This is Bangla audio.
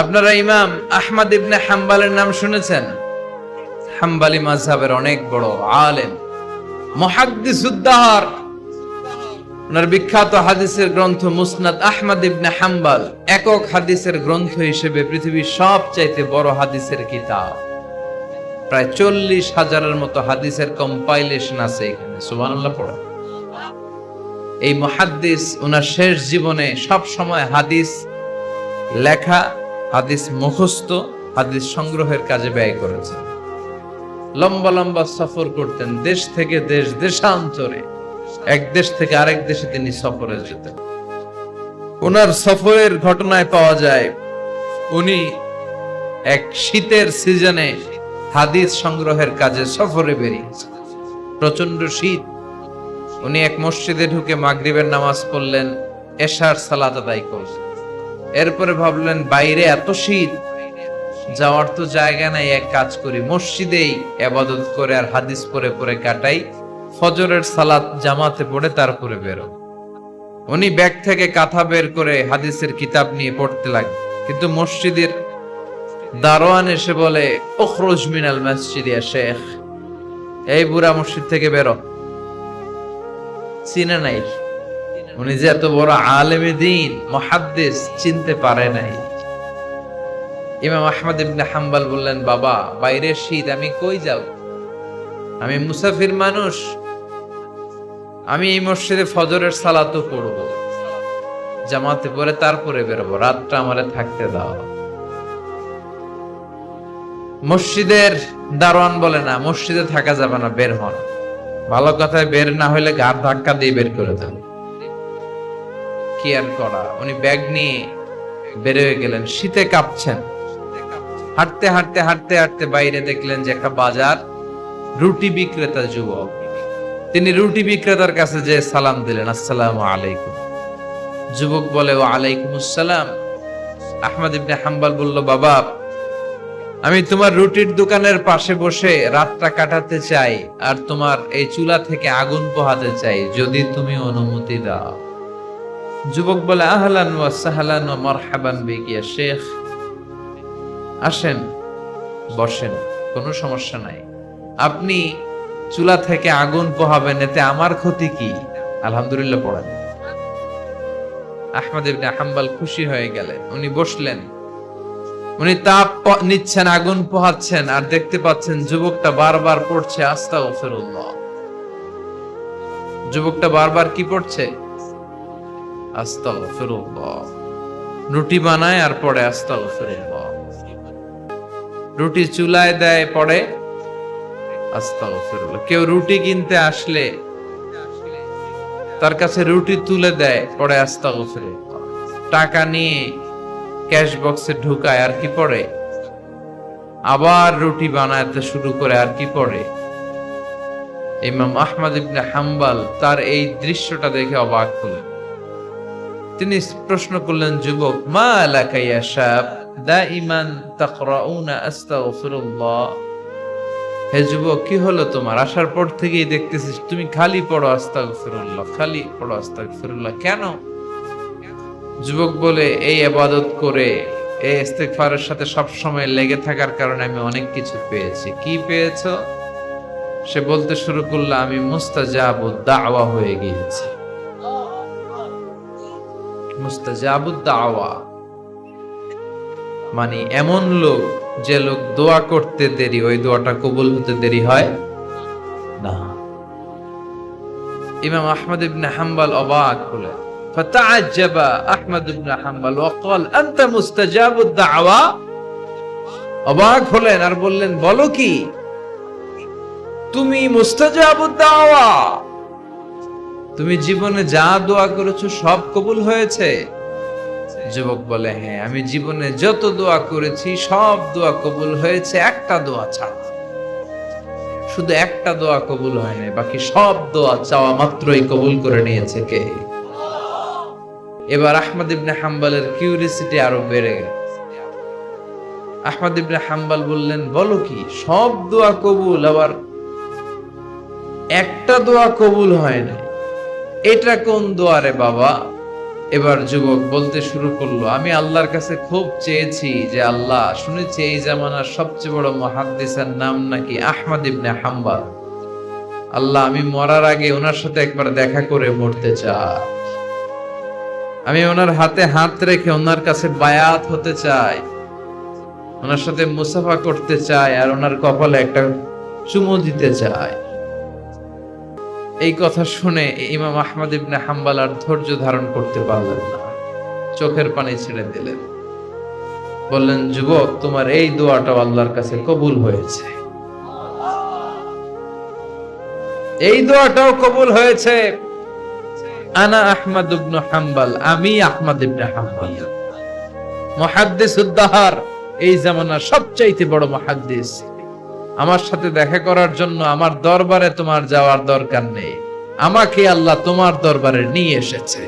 আপনারা ইমাম আহমদ ইবনে হাম্বলের নাম শুনেছেন? হাম্বলি মাযহাবের অনেক বড় আলেম, মুহাদ্দিসুদ্দাহর। ওনার বিখ্যাত হাদিসের গ্রন্থ মুসনাদ আহমদ ইবনে হাম্বল একক হাদিসের গ্রন্থ হিসেবে পৃথিবীর সবচাইতে বড় হাদিসের কিতাব। প্রায় 40,000-এর মতো হাদিসের কম্পাইলেশন আছে এখানে। সুবহানাল্লাহ পড়া। এই মুহাদ্দিস ওনার শেষ জীবনে সব সময় হাদিস লেখা, হাদিস মুখস্থ, হাদিস সংগ্রহের কাজে ব্যয় করেছেন। লম্বা লম্বা সফর করতেন, দেশ থেকে দেশ, দেশান্তরে, এক দেশ থেকে আরেক দেশে তিনি সফরে যেতেন। ওনার সফরের ঘটনায় পাওয়া যায় উনি এক শীতের সিজনে হাদিস সংগ্রহের কাজে সফরে বেরিয়েছেন। প্রচন্ড শীত। উনি এক মসজিদে ঢুকে মাগরিবের নামাজ পড়লেন, এশার সালাত আদায় করলেন। এরপরে ভাবলেন বাইরে এত শীত, যাওয়ার তো জায়গা নাই, এক কাজ করি মসজিদেই ইবাদত করে আর হাদিস পড়ে পড়ে কাটাই, ফজরের সালাত জামাতে পড়ে তারপরে বেরো। উনি ব্যাগ থেকে কাঁথা বের করে হাদিসের কিতাব নিয়ে পড়তে লাগলেন। কিন্তু মসজিদের দারোয়ান এসে বলে, উখরুজ মিনাল মসজিদ ইয়া শেখ, এই বুড়া মসজিদ থেকে বেরো। চিনে নাই, উনি যে এত বড় আলেমে দ্বীন মুহাদ্দিস, চিনতে পারে নাই। ইমাম আহমদ ইবনে হাম্বল বললেন, বাবা বাইরে শীত, আমি কই যাব? আমি মুসাফির মানুষ, আমি এই মসজিদে ফজরের সালাতও পড়ব, জামাতে পড়ে তারপরে বেরোবো, রাতটা আমারে থাকতে দাও। মসজিদের দারোয়ান বলে, না মসজিদে থাকা যাবে না, বের হন। ভালো কথায় বের না হইলে গাড় ধাক্কা দিয়ে বের করে দেন। কি আর করা, উনি ব্যাগ নিয়ে বের হয়ে গেলেন। শীতে কাঁপছেন। হাঁটতে হাঁটতে হাঁটতে হাঁটতে বাইরে দেখলেন যে একটা বাজার, রুটি বিক্রেতা যুবক। তিনি রুটি বিক্রেতার কাছে যে সালাম দিলেন, আসসালামু আলাইকুম। যুবক বলে, ওয়া আলাইকুম আসসালাম। আহমদ ইবনে হাম্বল বলল, বাবা আমি তোমার রুটির দোকানের পাশে বসে রাতটা কাটাতে চাই, আর তোমার এই চুলা থেকে আগুন পোহাতে চাই, যদি তুমি অনুমতি দাও। যুবক বলে, আহলান ওয়া সাহলান ওয়া মারহাবান বিক ইয়া শেখ, আসেন বসেন, কোনো সমস্যা নাই। আপনি চুলা থেকে আগুন পোহাবেন, এতে আমার ক্ষতি কি? আলহামদুলিল্লাহ পড়েন। আহমদ ইবনে হাম্বল খুশি হয়ে গেলেন। উনি বসলেন, উনি তাপ নিচ্ছেন, আগুন পোহাচ্ছেন, আর দেখতে পাচ্ছেন যুবকটা বারবার পড়ছে আস্তাগফিরুল্লাহ। যুবকটা বারবার কি পড়ছে? আস্তাগফিরুল্লাহ। রুটি বানায় আর পড়ে আস্তাগফিরুল্লাহ। রুটি চুলায় দেয়, পড়ে আস্তাগফিরুল্লাহ। কেউ রুটি কিনতে আসলে তার কাছে রুটি তুলে দেয়, পড়ে আস্তাগফিরুল্লাহ। টাকা নিয়ে ক্যাশ বক্সে ঢুকায়, আর কি পড়ে? আবার রুটি বানাতে শুরু করে, আর কি পড়ে? ইমাম আহমদ ইবনে হাম্বল তার এই দৃশ্যটা দেখে অবাক হলেন। তিনি প্রশ্ন করলেন, যুবক, মা লাকা ইয়া শাব দাইমান তাকরাউনা আস্তাগফিরুল্লাহ। হে যুবক, কি হলো তোমার? আসার পর থেকেই দেখতেছিস তুমি খালি পড়ো আস্তাগফিরুল্লাহ, খালি পড়ো আস্তাগফিরুল্লাহ, কেন? যুবক বলে, এই ইবাদত করে, এই ইস্তিগফারের সাথে সব সময় লেগে থাকার কারণে আমি অনেক কিছু পেয়েছি। কি পেয়েছো? সে বলতে শুরু করলো, আমি মুস্তাজাবুদ দাওয়া হয়ে গিয়েছি। মুস্তাজাবুদ দাওয়া মানে এমন লোক, যে লোক দোয়া করতে দেরি, ওই দোয়াটা কবুল হতে দেরি হয় না। ইমাম আহমদ ইবনে হাম্বল অবাক হলেন। فتعجب احمد بن حنبل وقال انت مستجاب الدعوه। অবাক হলেন আর বললেন, বলো কি, তুমি মুস্তাজাবুদ দাওয়া? তুমি জীবনে যা দোয়া করেছো সব কবুল হয়েছে? যুবক বলে, হ্যাঁ, আমি জীবনে যত দোয়া করেছি সব দোয়া কবুল হয়েছে, একটা দোয়া ছাড়া। শুধু একটা দোয়া কবুল হয় না, বাকি সব দোয়া চাওয়া মাত্রই কবুল করে নিয়েছে কে? এবার আহমদ ইবনে হাম্বলের কিউরিসিটি আরো বেড়ে গেল। আহমদ ইবনে হাম্বল বললেন, বলো কি, সব দোয়া কবুল, আবার একটা দোয়া কবুল হয় না, এটা কোন দোয়া রে বাবা? এবার যুবক বলতে শুরু করলো, আমি আল্লাহর কাছে খুব চেয়েছি যে আল্লাহ, শুনেছি এই জামানার সবচেয়ে বড় মুহাদ্দিসের নাম নাকি আহমদ ইবনে হাম্বল। আল্লাহ, আমি মরার আগে ওনার সাথে একবার দেখা করে মরতে চাই। আমি ওনার হাতে হাত রেখে ওনার কাছে বায়াত হতে চাই, ওনার সাথে মুসাফা করতে চাই, আর ওনার কপালে একটা চুমু দিতে চাই। এই কথা শুনে ইমাম আহমদ ইবনে হাম্বল আর ধৈর্য ধারণ করতে পারলেন না, চোখের পানি ছেড়ে দিলেন। বললেন, যুবক, তোমার এই দোয়াটাও আল্লাহর কাছে কবুল হয়েছে, এই দোয়াটাও কবুল হয়েছে। আনা আহমদ ইবনে হাম্বল, আমি আহমদ ইবনে হাম্বল, মুহাদ্দিসুদ দাহর, এই জামানার সবচাইতে বড় মুহাদ্দিস। আমার সাথে দেখা করার জন্য আমার দরবারে তোমার যাওয়ার দরকার নেই, আমাকে আল্লাহ তোমার দরবারে নিয়ে এসেছে।